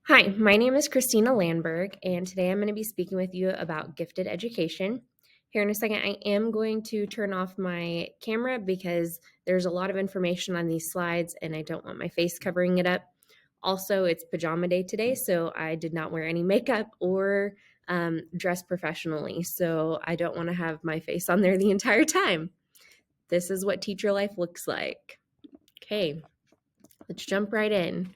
Hi, my name is Christina Landberg, and today I'm going to be speaking with you about gifted education. Here in a second, I am going to turn off my camera because there's a lot of information on these slides and I don't want my face covering it up. Also, it's pajama day today, so I did not wear any makeup or dress professionally, so I don't want to have my face on there the entire time. This is what teacher life looks like. Okay, let's jump right in.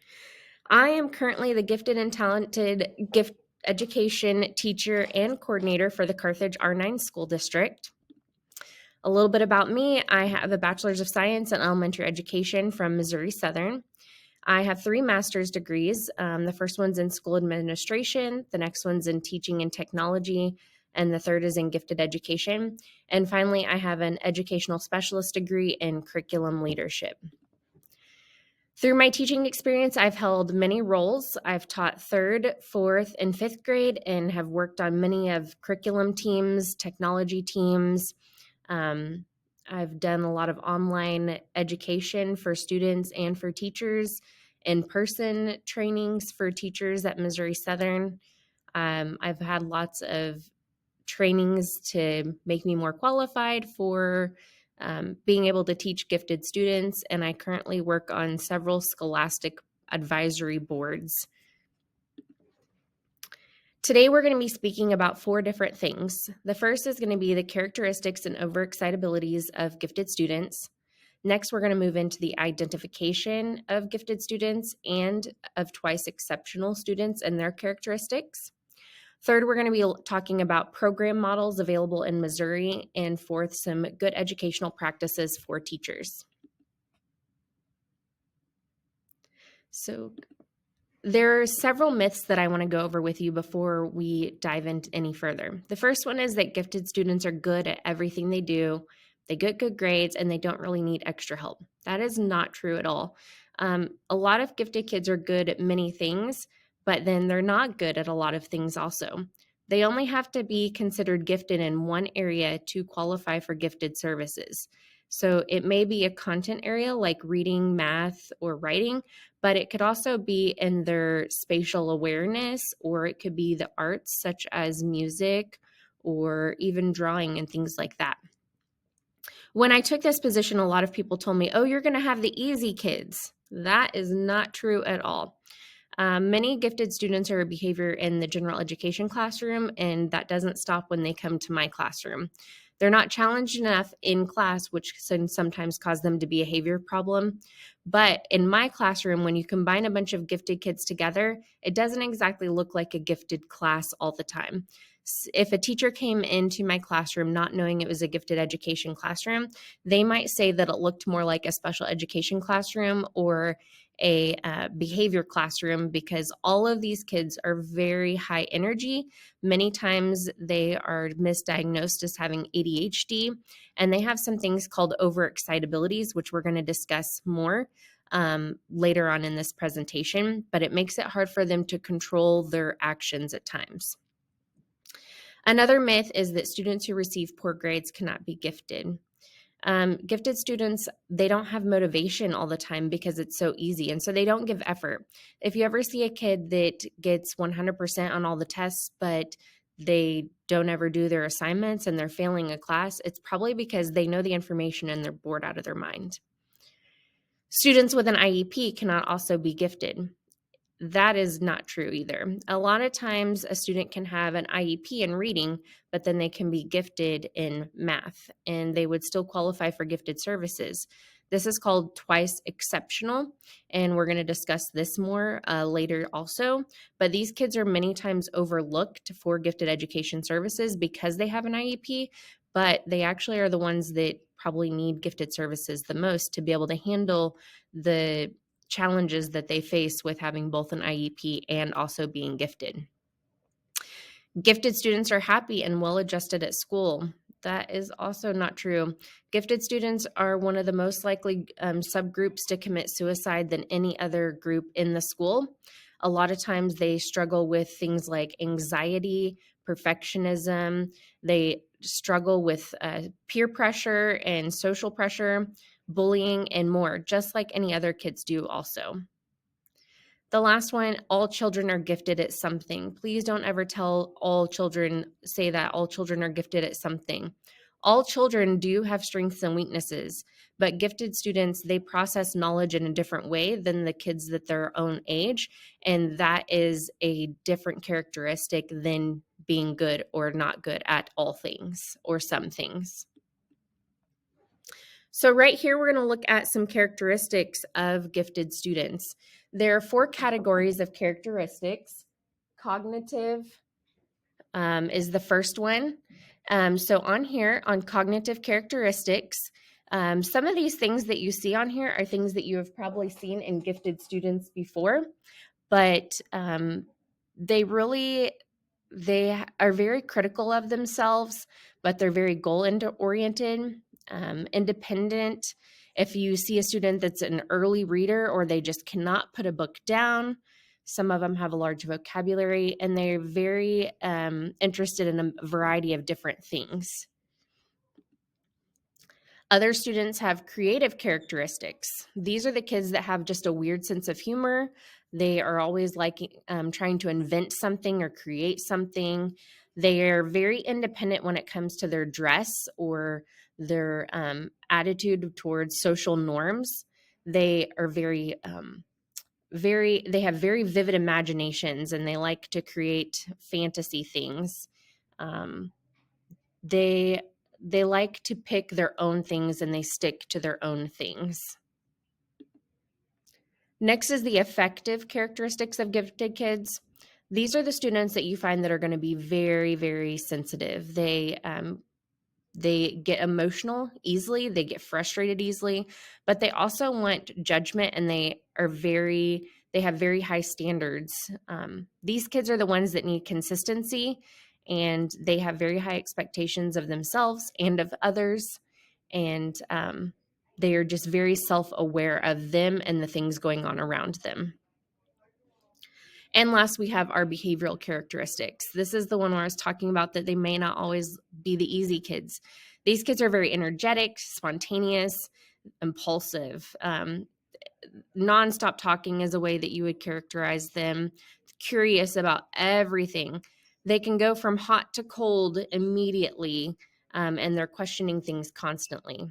I am currently the gifted and talented gift education teacher and coordinator for the Carthage R9 School District. A little bit about me: I have a Bachelor's of Science in Elementary Education from Missouri Southern. I have 3 master's degrees. The first one's in school administration, the next one's in teaching and technology, and the third is in gifted education. And finally, I have an educational specialist degree in curriculum leadership. Through my teaching experience, I've held many roles. I've taught 3rd, 4th, and 5th grade and have worked on many of curriculum teams, technology teams. I've done a lot of online education for students and for teachers, in-person trainings for teachers at Missouri Southern. I've had lots of trainings to make me more qualified for being able to teach gifted students, and I currently work on several scholastic advisory boards. Today, we're going to be speaking about 4 different things. The first is going to be the characteristics and overexcitabilities of gifted students. Next, we're going to move into the identification of gifted students and of twice exceptional students and their characteristics. Third, we're going to be talking about program models available in Missouri. And fourth, some good educational practices for teachers. So there are several myths that I want to go over with you before we dive into any further. The first one is that gifted students are good at everything they do. They get good grades and they don't really need extra help. That is not true at all. A lot of gifted kids are good at many things, but then they're not good at a lot of things also. They only have to be considered gifted in one area to qualify for gifted services. So it may be a content area like reading, math, or writing, but it could also be in their spatial awareness, or it could be the arts such as music or even drawing and things like that. When I took this position, a lot of people told me, oh, you're going to have the easy kids. That is not true at all. Many gifted students are a behavior in the general education classroom, and that doesn't stop when they come to my classroom. They're not challenged enough in class, which can sometimes cause them to be a behavior problem. But in my classroom, when you combine a bunch of gifted kids together, it doesn't exactly look like a gifted class all the time. If a teacher came into my classroom not knowing it was a gifted education classroom, they might say that it looked more like a special education classroom or a behavior classroom, because all of these kids are very high energy. Many times they are misdiagnosed as having ADHD, and they have some things called overexcitabilities, which we're going to discuss more later on in this presentation, but it makes it hard for them to control their actions at times. Another myth is that students who receive poor grades cannot be gifted. Gifted students, they don't have motivation all the time because it's so easy, and so they don't give effort. If you ever see a kid that gets 100% on all the tests, but they don't ever do their assignments and they're failing a class, it's probably because they know the information and they're bored out of their mind. Students with an IEP cannot also be gifted. That is not true either. A lot of times a student can have an IEP in reading, but then they can be gifted in math and they would still qualify for gifted services. This is called twice exceptional, and we're going to discuss this more later also. But these kids are many times overlooked for gifted education services because they have an IEP, but they actually are the ones that probably need gifted services the most to be able to handle the challenges that they face with having both an IEP and also being gifted. Gifted students are happy and well adjusted at school. That is also not true. Gifted students are one of the most likely subgroups to commit suicide than any other group in the school. A lot of times they struggle with things like anxiety, perfectionism. They struggle with peer pressure and social pressure, bullying, and more, just like any other kids do also. The last one, all children are gifted at something. Please don't ever say that all children are gifted at something. All children do have strengths and weaknesses, but gifted students, they process knowledge in a different way than the kids that their own age, and that is a different characteristic than being good or not good at all things or some things. So right here, we're going to look at some characteristics of gifted students. There are 4 categories of characteristics. Cognitive is the first one. So on here, on cognitive characteristics, some of these things that you see on here are things that you have probably seen in gifted students before, but they are very critical of themselves, but they're very goal-oriented, independent. If you see a student that's an early reader or they just cannot put a book down, some of them have a large vocabulary, and they're very interested in a variety of different things. Other students have creative characteristics. These are the kids that have just a weird sense of humor. They are always trying to invent something or create something. They are very independent when it comes to their dress or their attitude towards social norms. They are they have very vivid imaginations, and they like to create fantasy things. Um, they they like to pick their own things, and they stick to their own things. Next is the affective characteristics of gifted kids. These are the students that you find that are going to be very, very sensitive. They get emotional easily, they get frustrated easily, but they also want judgment, and they have very high standards. These kids are the ones that need consistency, and they have very high expectations of themselves and of others, and they are just very self-aware of them and the things going on around them. And last, we have our behavioral characteristics. This is the one where I was talking about that they may not always be the easy kids. These kids are very energetic, spontaneous, impulsive. Nonstop talking is a way that you would characterize them. Curious about everything. They can go from hot to cold immediately, and they're questioning things constantly.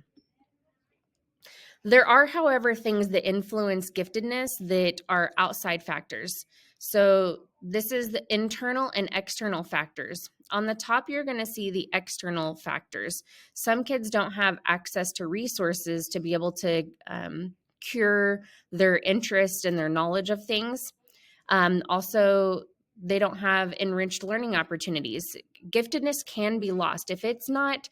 There are, however, things that influence giftedness that are outside factors. So this is the internal and external factors. On the top, you're going to see the external factors. Some kids don't have access to resources to be able to cure their interest and their knowledge of things. Also, they don't have enriched learning opportunities. Giftedness can be lost. If it's not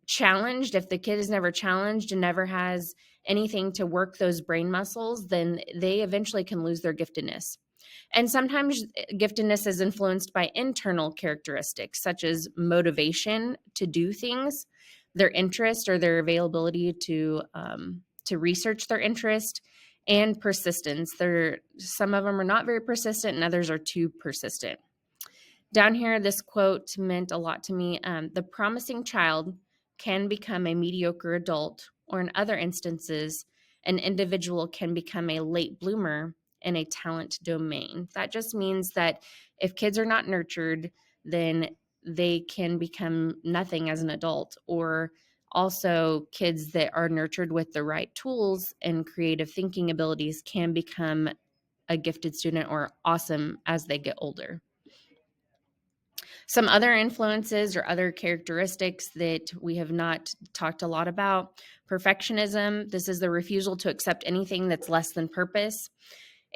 challenged, if the kid is never challenged and never has anything to work those brain muscles, then they eventually can lose their giftedness. And sometimes giftedness is influenced by internal characteristics, such as motivation to do things, their interest or their availability to research their interest, and persistence. Some of them are not very persistent, and others are too persistent. Down here, this quote meant a lot to me. The promising child can become a mediocre adult, or in other instances, an individual can become a late bloomer in a talent domain. That just means that if kids are not nurtured, then they can become nothing as an adult, or also kids that are nurtured with the right tools and creative thinking abilities can become a gifted student or awesome as they get older. Some other influences or other characteristics that we have not talked a lot about: perfectionism. This is the refusal to accept anything that's less than purpose.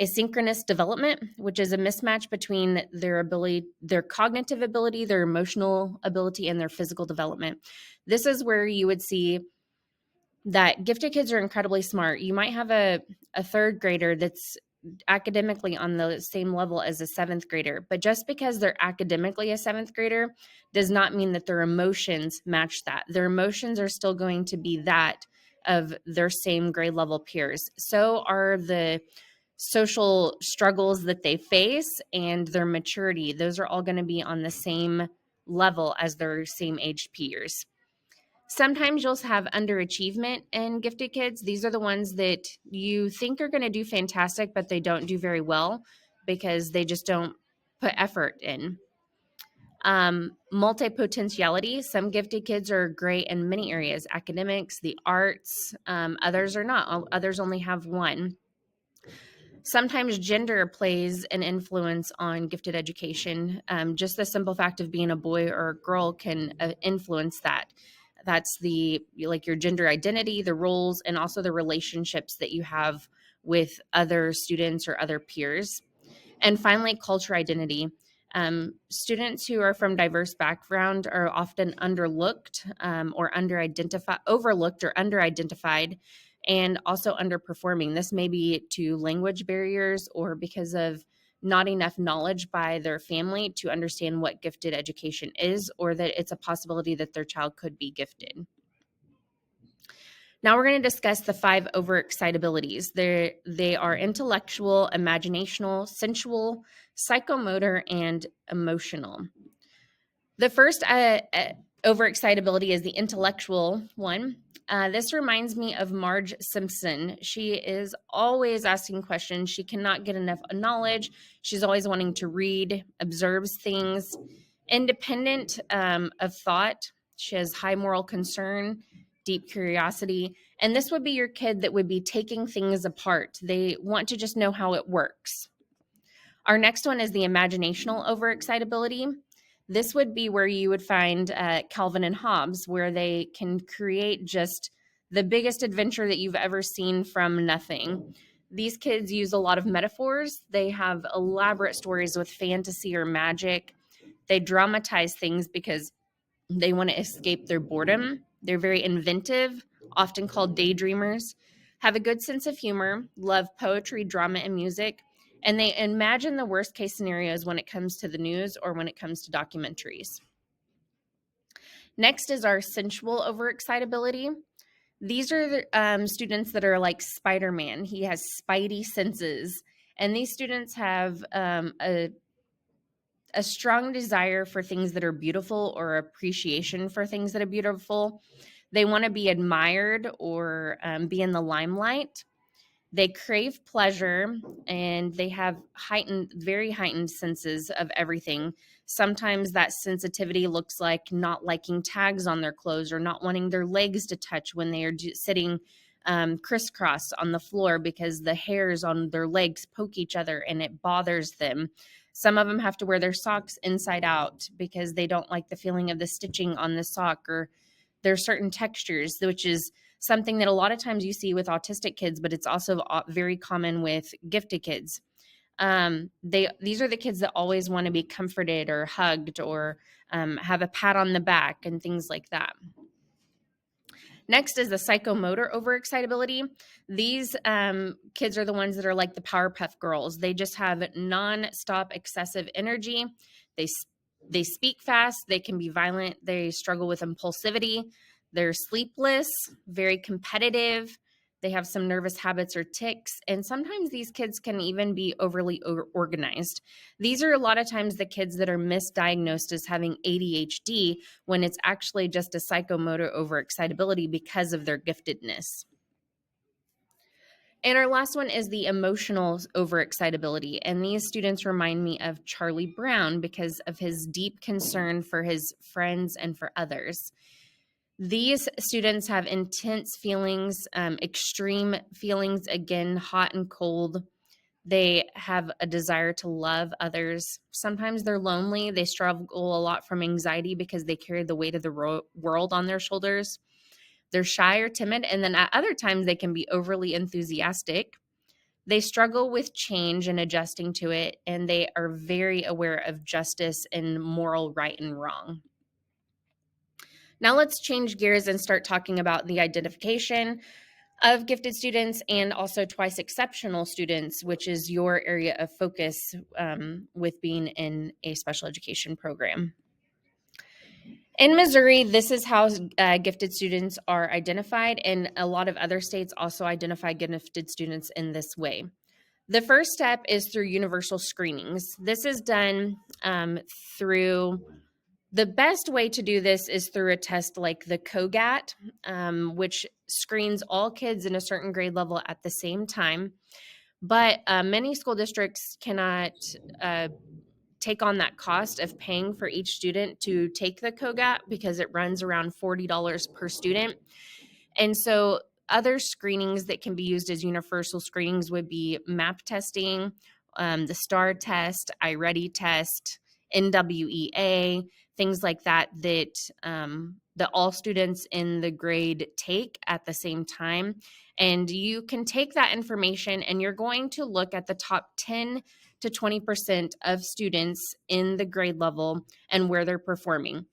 Asynchronous development, which is a mismatch between their cognitive ability, their emotional ability, and their physical development. This is where you would see that gifted kids are incredibly smart. You might have a third grader that's academically on the same level as a seventh grader, but just because they're academically a seventh grader does not mean that their emotions match that. Their emotions are still going to be that of their same grade level peers. So are the social struggles that they face and their maturity. Those are all going to be on the same level as their same aged peers. Sometimes you'll have underachievement in gifted kids. These are the ones that you think are going to do fantastic, but they don't do very well because they just don't put effort in. Multipotentiality. Some gifted kids are great in many areas, academics, the arts. Others are not. Others only have one. Sometimes gender plays an influence on gifted education. Just the simple fact of being a boy or a girl can influence that. That's like your gender identity, the roles, and also the relationships that you have with other students or other peers. And finally, culture identity. Students who are from diverse background are often overlooked or under-identified, and also underperforming. This may be to language barriers or because of not enough knowledge by their family to understand what gifted education is, or that it's a possibility that their child could be gifted. Now we're going to discuss the 5 overexcitabilities. They are intellectual, imaginational, sensual, psychomotor, and emotional. The first overexcitability is the intellectual one. This reminds me of Marge Simpson. She is always asking questions. She cannot get enough knowledge. She's always wanting to read, observes things, independent of thought. She has high moral concern, deep curiosity. And this would be your kid that would be taking things apart. They want to just know how it works. Our next one is the imaginational overexcitability. This would be where you would find Calvin and Hobbes, where they can create just the biggest adventure that you've ever seen from nothing. These kids use a lot of metaphors. They have elaborate stories with fantasy or magic. They dramatize things because they want to escape their boredom. They're very inventive, often called daydreamers, have a good sense of humor, love poetry, drama, and music, and they imagine the worst case scenarios when it comes to the news or when it comes to documentaries. Next is our sensual overexcitability. These are the students that are like Spider-Man. He has spidey senses, and these students have a strong desire for things that are beautiful or appreciation for things that are beautiful. They want to be admired or be in the limelight. They crave pleasure, and they have very heightened senses of everything. Sometimes that sensitivity looks like not liking tags on their clothes or not wanting their legs to touch when they are sitting crisscross on the floor because the hairs on their legs poke each other and it bothers them. Some of them have to wear their socks inside out because they don't like the feeling of the stitching on the sock, or there are certain textures, which is something that a lot of times you see with autistic kids, but it's also very common with gifted kids. These are the kids that always want to be comforted or hugged or have a pat on the back and things like that. Next is the psychomotor overexcitability. These kids are the ones that are like the Powerpuff Girls. They just have nonstop excessive energy. They speak fast. They can be violent. They struggle with impulsivity. They're sleepless, very competitive. They have some nervous habits or tics. And sometimes these kids can even be overly organized. These are a lot of times the kids that are misdiagnosed as having ADHD when it's actually just a psychomotor overexcitability because of their giftedness. And our last one is the emotional overexcitability. And these students remind me of Charlie Brown because of his deep concern for his friends and for others. These students have intense feelings, extreme feelings, again, hot and cold. They have a desire to love others. Sometimes they're lonely. They struggle a lot from anxiety because they carry the weight of the world on their shoulders. They're shy or timid, and then at other times they can be overly enthusiastic. They struggle with change and adjusting to it, and they are very aware of justice and moral right and wrong. Now let's change gears and start talking about the identification of gifted students and also twice exceptional students, which is your area of focus with being in a special education program. In Missouri, this is how gifted students are identified, and a lot of other states also identify gifted students in this way. The first step is through universal screenings. This is done through The best way to do this is through a test like the COGAT, which screens all kids in a certain grade level at the same time. But many school districts cannot take on that cost of paying for each student to take the COGAT because it runs around $40 per student. And so other screenings that can be used as universal screenings would be MAP testing, the STAR test, iReady test, NWEA, things like that that all students in the grade take at the same time. And you can take that information and you're going to look at the top 10 to 20% of students in the grade level and where they're performing.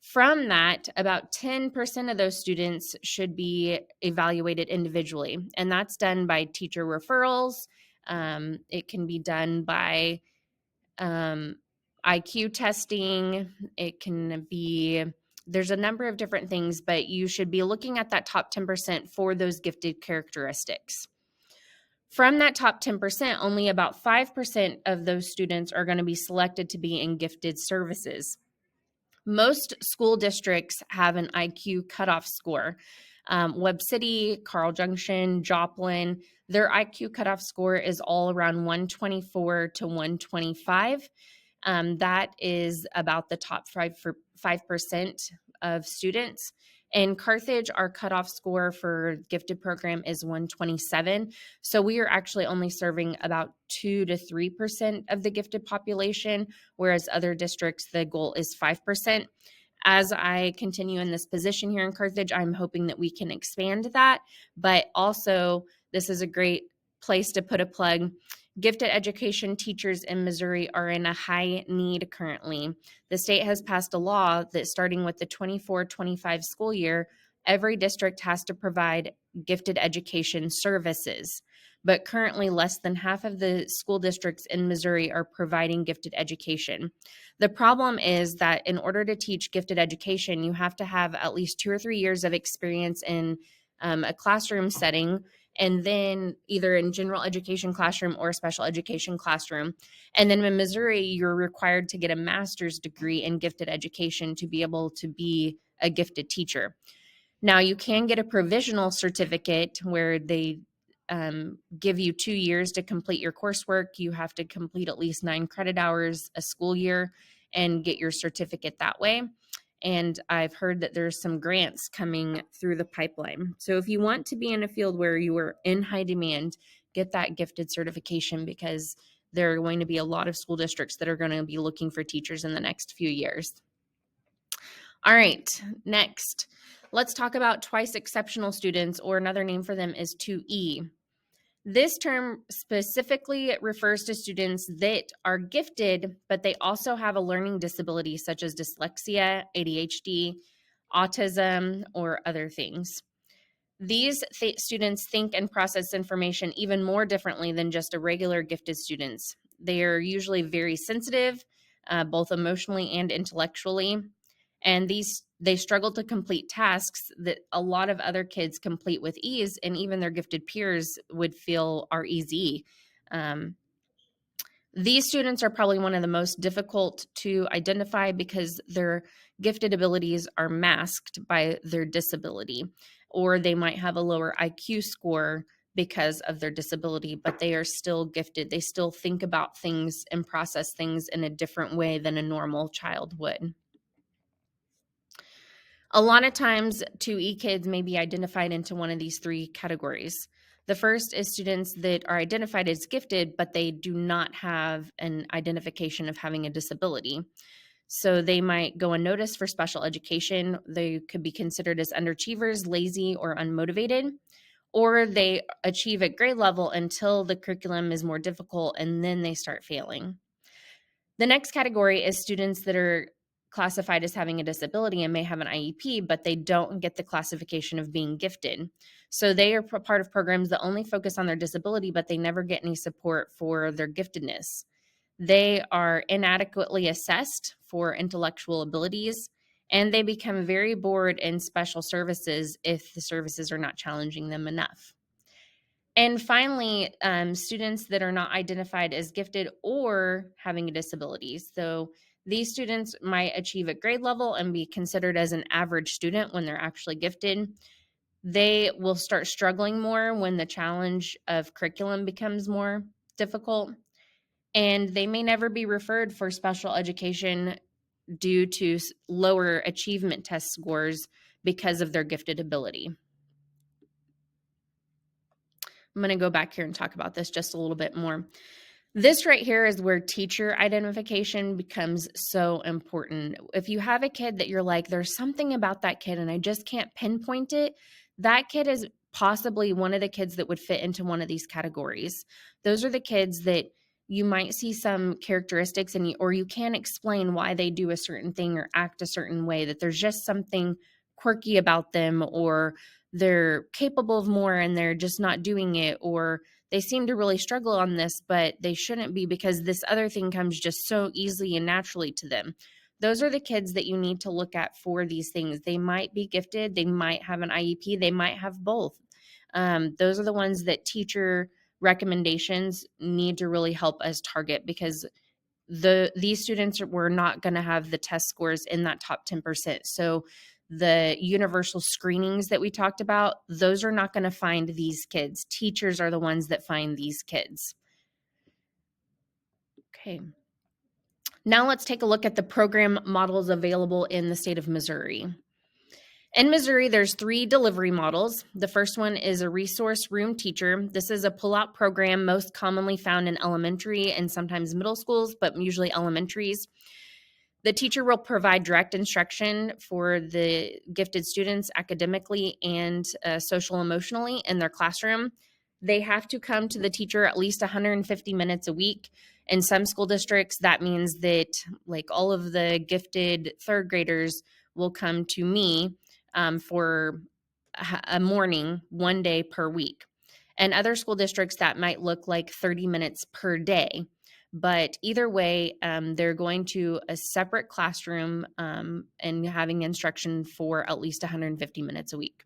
From that, about 10% of those students should be evaluated individually, and that's done by teacher referrals. It can be done by IQ testing. There's a number of different things, but you should be looking at that top 10% for those gifted characteristics. From that top 10%, only about 5% of those students are going to be selected to be in gifted services. Most school districts have an IQ cutoff score. Webb City, Carl Junction, Joplin, their IQ cutoff score is all around 124 to 125. That is about the top 5% of students. In Carthage, our cutoff score for gifted program is 127. So we are actually only serving about 2 to 3% of the gifted population, whereas other districts, the goal is 5%. As I continue in this position here in Carthage, I'm hoping that we can expand that. But also, this is a great place to put a plug. Gifted education teachers in Missouri are in a high need currently. The state has passed a law that starting with the 24-25 school year, every district has to provide gifted education services. But currently, less than half of the school districts in Missouri are providing gifted education. The problem is that in order to teach gifted education, you have to have at least 2 or 3 years of experience in a classroom setting, and then either in general education classroom or special education classroom. And then in Missouri, you're required to get a master's degree in gifted education to be able to be a gifted teacher. Now, you can get a provisional certificate where they give you 2 years to complete your coursework. You have to complete at least 9 credit hours a school year and get your certificate that way. And I've heard that there's some grants coming through the pipeline. So if you want to be in a field where you are in high demand, get that gifted certification, because there are going to be a lot of school districts that are going to be looking for teachers in the next few years. All right, next, let's talk about twice exceptional students, or another name for them is 2E. This term specifically refers to students that are gifted, but they also have a learning disability such as dyslexia, ADHD, autism, or other things. These students think and process information even more differently than just a regular gifted students. They are usually very sensitive, both emotionally and intellectually, and they struggle to complete tasks that a lot of other kids complete with ease, and even their gifted peers would feel are easy. These students are probably one of the most difficult to identify because their gifted abilities are masked by their disability, or they might have a lower IQ score because of their disability, but they are still gifted. They still think about things and process things in a different way than a normal child would. A lot of times, 2E kids may be identified into one of these 3 categories. The first is students that are identified as gifted, but they do not have an identification of having a disability. So they might go unnoticed for special education. They could be considered as underachievers, lazy, or unmotivated, or they achieve at grade level until the curriculum is more difficult and then they start failing. The next category is students that are classified as having a disability and may have an IEP, but they don't get the classification of being gifted. So they are part of programs that only focus on their disability, but they never get any support for their giftedness. They are inadequately assessed for intellectual abilities, and they become very bored in special services if the services are not challenging them enough. And finally, students that are not identified as gifted or having a disability. So These students might achieve a grade level and be considered as an average student when they're actually gifted. They will start struggling more when the challenge of curriculum becomes more difficult, and they may never be referred for special education due to lower achievement test scores because of their gifted ability. I'm going to go back here and talk about this just a little bit more. This right here is where teacher identification becomes so important. If you have a kid that you're like, there's something about that kid and I just can't pinpoint it, that kid is possibly one of the kids that would fit into one of these categories. Those are the kids that you might see some characteristics in you, or you can't explain why they do a certain thing or act a certain way, that there's just something quirky about them, or they're capable of more and they're just not doing it, or they seem to really struggle on this, but they shouldn't be because this other thing comes just so easily and naturally to them. Those are the kids that you need to look at for these things. They might be gifted, they might have an IEP, they might have both. Those are the ones that teacher recommendations need to really help us target, because these students were not going to have the test scores in that top 10%. So the universal screenings that we talked about, those are not going to find these kids. Teachers are the ones that find these kids. Okay. Now let's take a look at the program models available in the state of Missouri. In Missouri, there's 3 delivery models. The first one is a resource room teacher. This is a pull-out program most commonly found in elementary and sometimes middle schools, but usually elementaries. The teacher will provide direct instruction for the gifted students academically and social emotionally in their classroom. They have to come to the teacher at least 150 minutes a week. In some school districts, that means that like all of the gifted third graders will come to me for a morning, one day per week. And other school districts, that might look like 30 minutes per day. But either way, they're going to a separate classroom and having instruction for at least 150 minutes a week.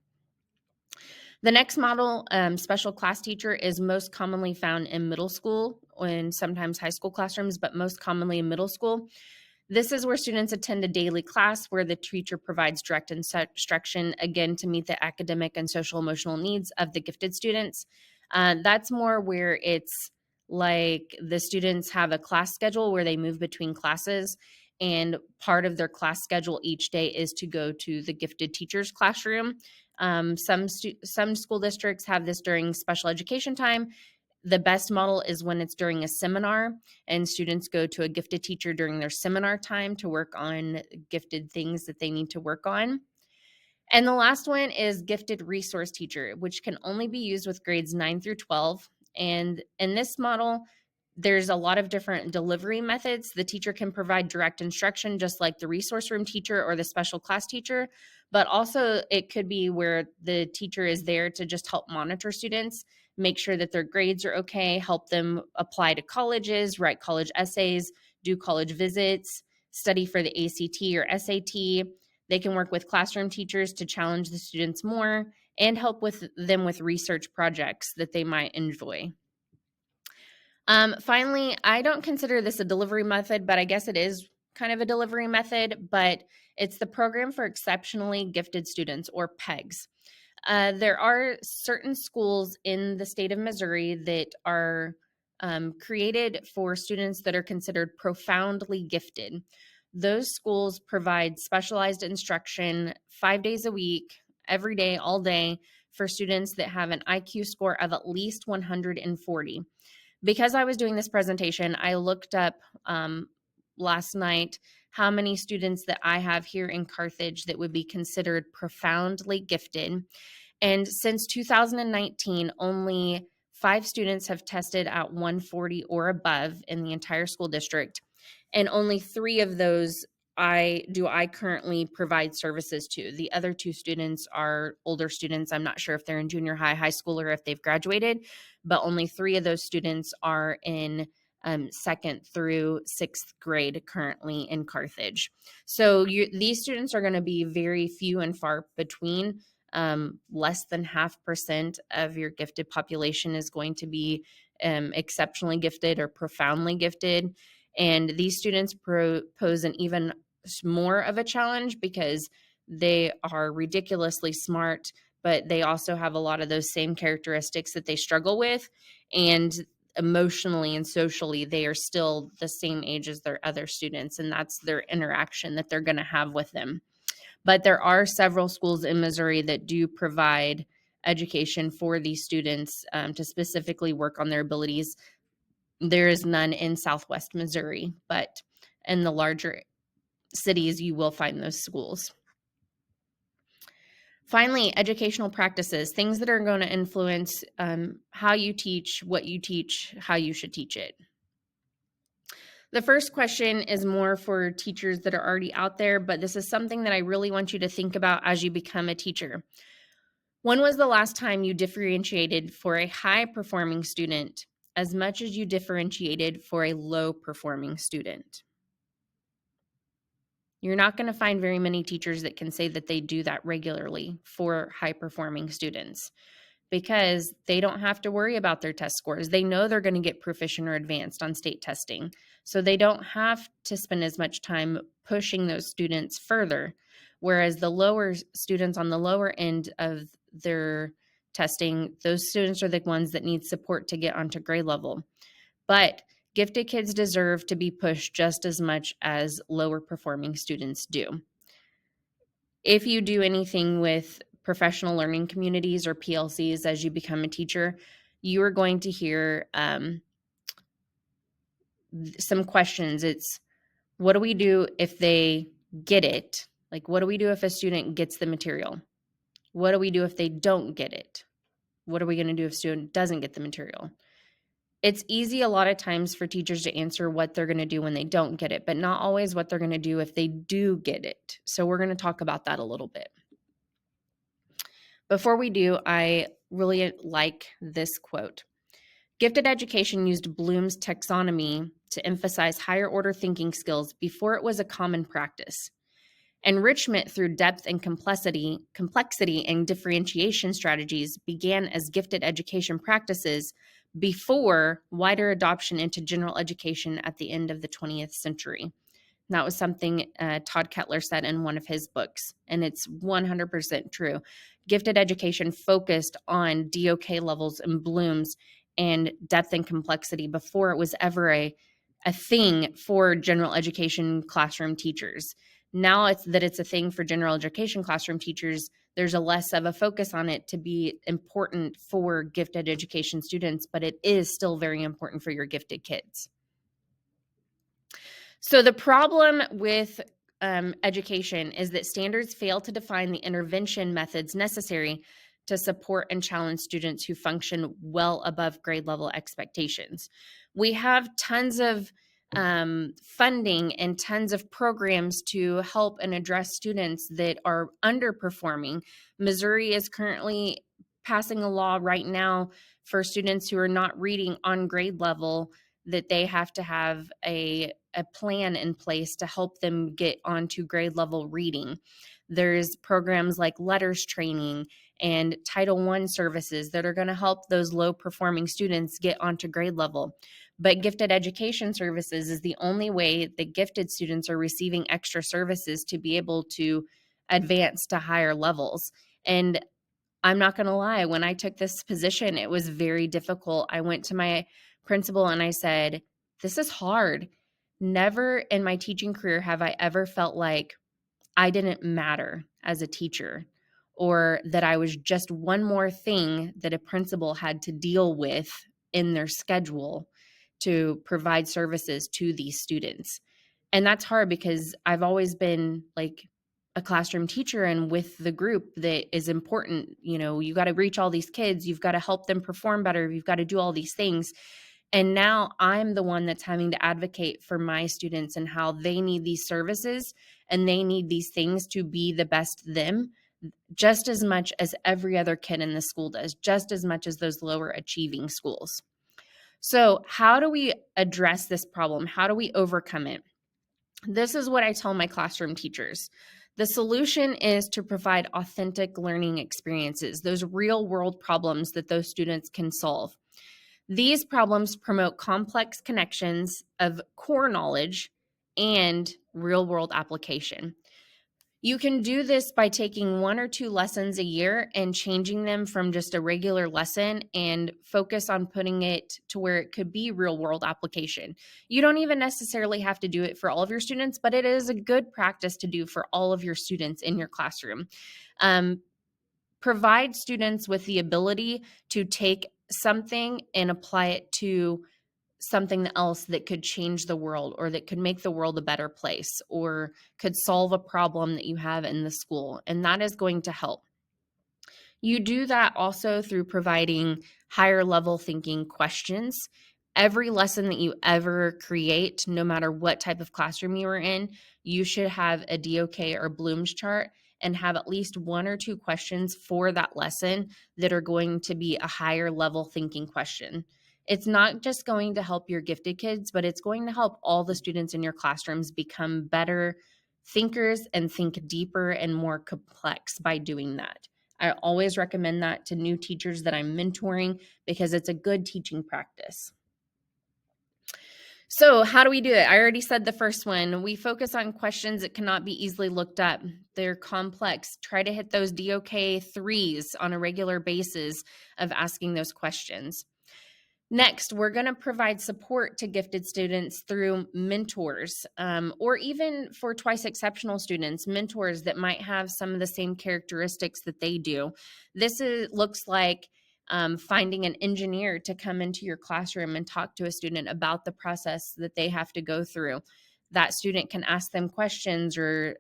The next model, special class teacher, is most commonly found in middle school and sometimes high school classrooms, but most commonly in middle school. This is where students attend a daily class where the teacher provides direct instruction, again, to meet the academic and social emotional needs of the gifted students. That's more where it's like the students have a class schedule where they move between classes, and part of their class schedule each day is to go to the gifted teacher's classroom. Some school districts have this during special education time. The best model is when it's during a seminar and students go to a gifted teacher during their seminar time to work on gifted things that they need to work on. And the last one is gifted resource teacher, which can only be used with grades 9 through 12. And in this model, there's a lot of different delivery methods. The teacher can provide direct instruction, just like the resource room teacher or the special class teacher, but also it could be where the teacher is there to just help monitor students, make sure that their grades are okay, help them apply to colleges, write college essays, do college visits, study for the ACT or SAT. They can work with classroom teachers to challenge the students more and help with them with research projects that they might enjoy. Finally, I don't consider this a delivery method, but I guess it is kind of a delivery method, but it's the Program for Exceptionally Gifted Students, or PEGS. There are certain schools in the state of Missouri that are created for students that are considered profoundly gifted. Those schools provide specialized instruction 5 days a week, every day, all day, for students that have an IQ score of at least 140. Because I was doing this presentation, I looked up last night how many students that I have here in Carthage that would be considered profoundly gifted. And since 2019, only 5 students have tested at 140 or above in the entire school district. And only 3 of those I currently provide services to. The other 2 students are older students. I'm not sure if they're in junior high, high school, or if they've graduated, but only 3 of those students are in 2nd through 6th grade currently in Carthage. So these students are going to be very few and far between. Less than 0.5% of your gifted population is going to be exceptionally gifted or profoundly gifted. And these students pose an even more of a challenge because they are ridiculously smart, but they also have a lot of those same characteristics that they struggle with. And emotionally and socially, they are still the same age as their other students. And that's their interaction that they're going to have with them. But there are several schools in Missouri that do provide education for these students to specifically work on their abilities. There is none in Southwest Missouri, but in the larger cities, you will find those schools. Finally, educational practices, things that are going to influence how you teach, what you teach, how you should teach it. The first question is more for teachers that are already out there, but this is something that I really want you to think about as you become a teacher. When was the last time you differentiated for a high-performing student as much as you differentiated for a low-performing student? You're not going to find very many teachers that can say that they do that regularly for high-performing students, because they don't have to worry about their test scores. They know they're going to get proficient or advanced on state testing. So they don't have to spend as much time pushing those students further. Whereas the lower students on the lower end of their testing, those students are the ones that need support to get onto grade level. But gifted kids deserve to be pushed just as much as lower performing students do. If you do anything with professional learning communities or PLCs as you become a teacher, you are going to hear some questions. It's, what do we do if they get it? Like, what do we do if a student gets the material? What do we do if they don't get it? What are we going to do if a student doesn't get the material? It's easy a lot of times for teachers to answer what they're going to do when they don't get it, but not always what they're going to do if they do get it. So we're going to talk about that a little bit. Before we do, I really like this quote. Gifted education used Bloom's taxonomy to emphasize higher order thinking skills before it was a common practice. Enrichment through depth and complexity and differentiation strategies began as gifted education practices before wider adoption into general education at the end of the 20th century. And that was something Todd Kettler said in one of his books, and it's 100% true. Gifted education focused on DOK levels and Bloom's and depth and complexity before it was ever a thing for general education classroom teachers. Now it's a thing for general education classroom teachers. There's a less of a focus on it to be important for gifted education students, but it is still very important for your gifted kids. So the problem with education is that standards fail to define the intervention methods necessary to support and challenge students who function well above grade level expectations. We have tons of funding and tons of programs to help and address students that are underperforming. Missouri is currently passing a law right now for students who are not reading on grade level, that they have to have a plan in place to help them get onto grade level reading. There's programs like letters training and Title I services that are going to help those low performing students get onto grade level. But gifted education services is the only way that gifted students are receiving extra services to be able to advance to higher levels. And I'm not going to lie, when I took this position, it was very difficult. I went to my principal and I said, this is hard. Never in my teaching career have I ever felt like I didn't matter as a teacher, or that I was just one more thing that a principal had to deal with in their schedule to provide services to these students. And that's hard because I've always been like a classroom teacher, and with the group that is important, you know, you got to reach all these kids, you've got to help them perform better, you've got to do all these things. And now I'm the one that's having to advocate for my students and how they need these services and they need these things to be the best them, just as much as every other kid in the school does, just as much as those lower achieving schools. So how do we address this problem? How do we overcome it? This is what I tell my classroom teachers. The solution is to provide authentic learning experiences, those real world problems that those students can solve. These problems promote complex connections of core knowledge and real-world application. You can do this by taking 1 or 2 lessons a year and changing them from just a regular lesson and focus on putting it to where it could be real world application. You don't even necessarily have to do it for all of your students, but it is a good practice to do for all of your students in your classroom. Provide students with the ability to take something and apply it to something else that could change the world or that could make the world a better place or could solve a problem that you have in the school. And that is going to help. You do that also through providing higher level thinking questions. Every lesson that you ever create, no matter what type of classroom you are in, you should have a DOK or Bloom's chart and have at least 1 or 2 questions for that lesson that are going to be a higher level thinking question. It's not just going to help your gifted kids, but it's going to help all the students in your classrooms become better thinkers and think deeper and more complex by doing that. I always recommend that to new teachers that I'm mentoring because it's a good teaching practice. So, how do we do it? I already said the first one. We focus on questions that cannot be easily looked up. They're complex. Try to hit those DOK 3s on a regular basis of asking those questions. Next, we're going to provide support to gifted students through mentors, or even for twice exceptional students, mentors that might have some of the same characteristics that they do. Looks like finding an engineer to come into your classroom and talk to a student about the process that they have to go through. That student can ask them questions or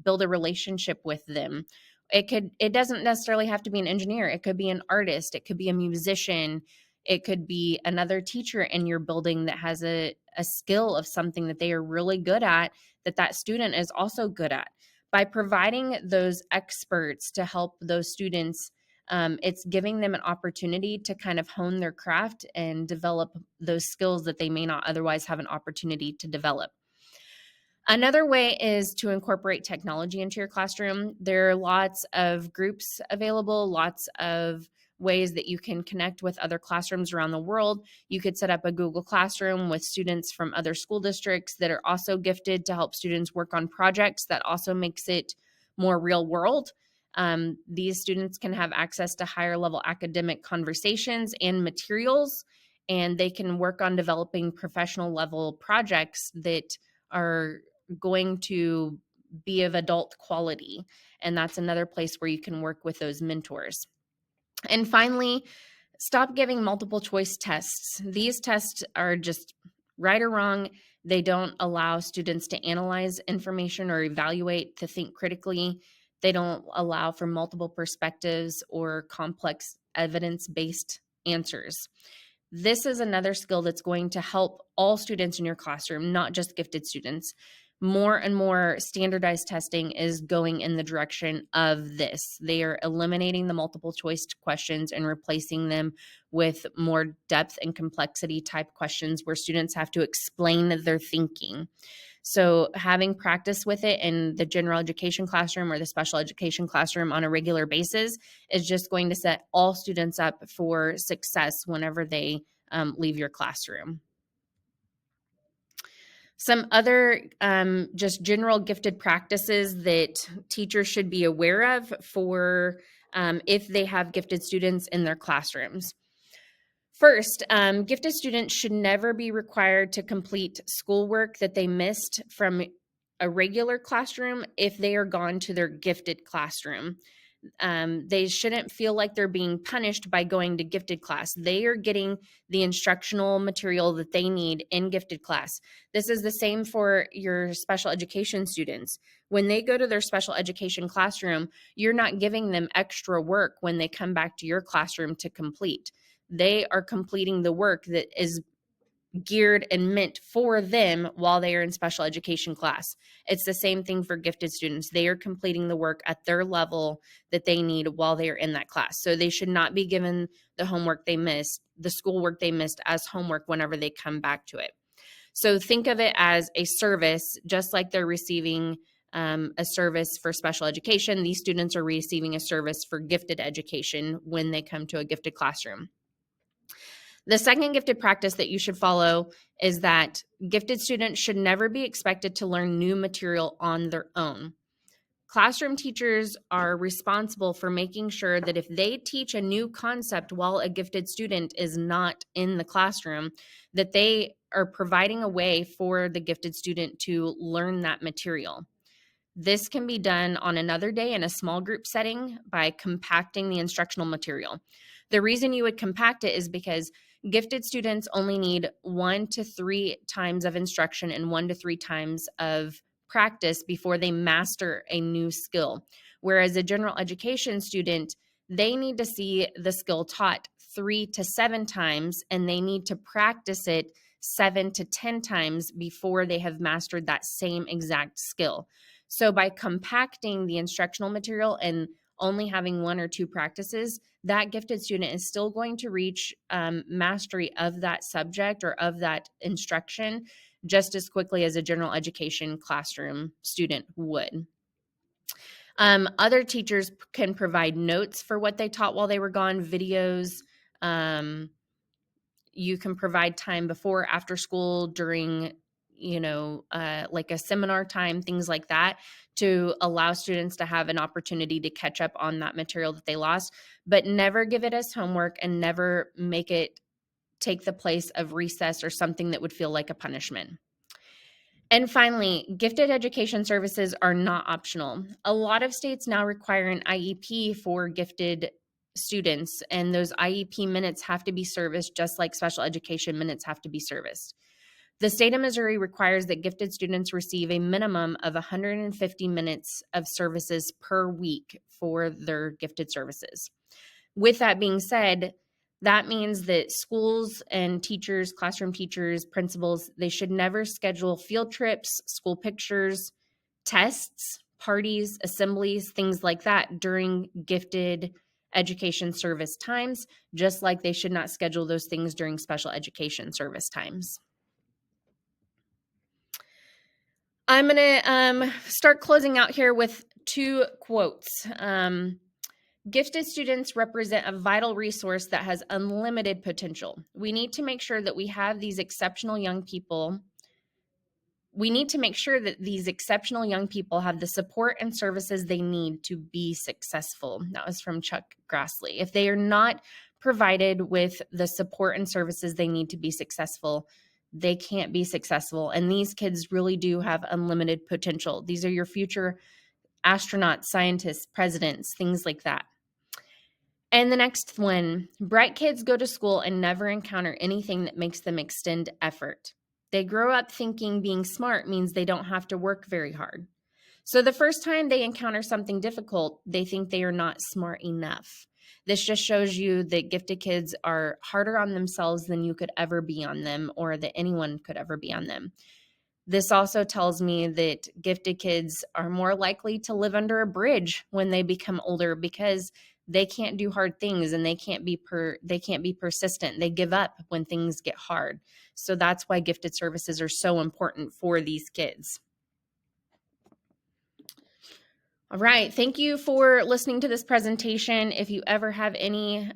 build a relationship with them. It doesn't necessarily have to be an engineer. It could be an artist. It could be a musician. It could be another teacher in your building that has a skill of something that they are really good at, that student is also good at. By providing those experts to help those students, it's giving them an opportunity to kind of hone their craft and develop those skills that they may not otherwise have an opportunity to develop. Another way is to incorporate technology into your classroom. There are lots of groups available, lots of ways that you can connect with other classrooms around the world. You could set up a Google Classroom with students from other school districts that are also gifted to help students work on projects. That also makes it more real world. These students can have access to higher level academic conversations and materials, and they can work on developing professional level projects that are going to be of adult quality. And that's another place where you can work with those mentors. And finally, stop giving multiple choice tests. These tests are just right or wrong. They don't allow students to analyze information or evaluate, to think critically. They don't allow for multiple perspectives or complex evidence-based answers. This is another skill that's going to help all students in your classroom, not just gifted students. More and more standardized testing is going in the direction of this. They are eliminating the multiple choice questions and replacing them with more depth and complexity type questions where students have to explain their thinking. So having practice with it in the general education classroom or the special education classroom on a regular basis is just going to set all students up for success whenever they leave your classroom. Some other just general gifted practices that teachers should be aware of for if they have gifted students in their classrooms. First, gifted students should never be required to complete schoolwork that they missed from a regular classroom if they are gone to their gifted classroom. They shouldn't feel like they're being punished by going to gifted class. They are getting the instructional material that they need in gifted class. This is the same for your special education students. When they go to their special education classroom, you're not giving them extra work when they come back to your classroom to complete. They are completing the work that is geared and meant for them while they are in special education class. It's the same thing for gifted students. They are completing the work at their level that they need while they are in that class. So they should not be given the homework they missed, the schoolwork they missed as homework whenever they come back to it. So think of it as a service, just like they're receiving a service for special education. These students are receiving a service for gifted education when they come to a gifted classroom. The second gifted practice that you should follow is that gifted students should never be expected to learn new material on their own. Classroom teachers are responsible for making sure that if they teach a new concept while a gifted student is not in the classroom, that they are providing a way for the gifted student to learn that material. This can be done on another day in a small group setting by compacting the instructional material. The reason you would compact it is because gifted students only need 1 to 3 times of instruction and 1 to 3 times of practice before they master a new skill. Whereas a general education student, they need to see the skill taught 3 to 7 times, and they need to practice it 7 to 10 times before they have mastered that same exact skill. So by compacting the instructional material and only having 1 or 2 practices, that gifted student is still going to reach mastery of that subject or of that instruction just as quickly as a general education classroom student would. Other teachers can provide notes for what they taught while they were gone, videos. You can provide time before, after school, during like a seminar time, things like that, to allow students to have an opportunity to catch up on that material that they lost, but never give it as homework and never make it take the place of recess or something that would feel like a punishment. And finally, gifted education services are not optional. A lot of states now require an IEP for gifted students, and those IEP minutes have to be serviced just like special education minutes have to be serviced. The state of Missouri requires that gifted students receive a minimum of 150 minutes of services per week for their gifted services. With that being said, that means that schools and teachers, classroom teachers, principals, they should never schedule field trips, school pictures, tests, parties, assemblies, things like that during gifted education service times, just like they should not schedule those things during special education service times. I'm going to start closing out here with 2 quotes. Gifted students represent a vital resource that has unlimited potential. We need to make sure that we have these exceptional young people. We need to make sure that these exceptional young people have the support and services they need to be successful. That was from Chuck Grassley. If they are not provided with the support and services they need to be successful, they can't be successful. And these kids really do have unlimited potential. These are your future astronauts, scientists, presidents, things like that. And the next one, bright kids go to school and never encounter anything that makes them extend effort. They grow up thinking being smart means they don't have to work very hard. So the first time they encounter something difficult, they think they are not smart enough. This just shows you that gifted kids are harder on themselves than you could ever be on them, or that anyone could ever be on them. This also tells me that gifted kids are more likely to live under a bridge when they become older because they can't do hard things and they can't be persistent. They give up when things get hard. So that's why gifted services are so important for these kids. All right. Thank you for listening to this presentation. If you ever have any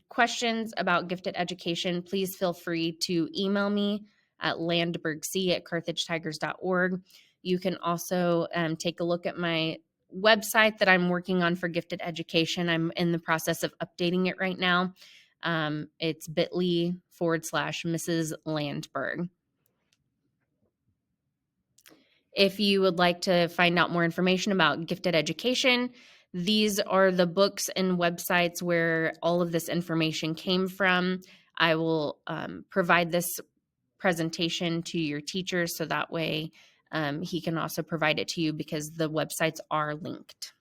questions about gifted education, please feel free to email me at landbergc@carthagetigers.org. You can also take a look at my website that I'm working on for gifted education. I'm in the process of updating it right now. It's bit.ly/Mrs. Landberg. If you would like to find out more information about gifted education, these are the books and websites where all of this information came from. I will provide this presentation to your teacher so that way he can also provide it to you because the websites are linked.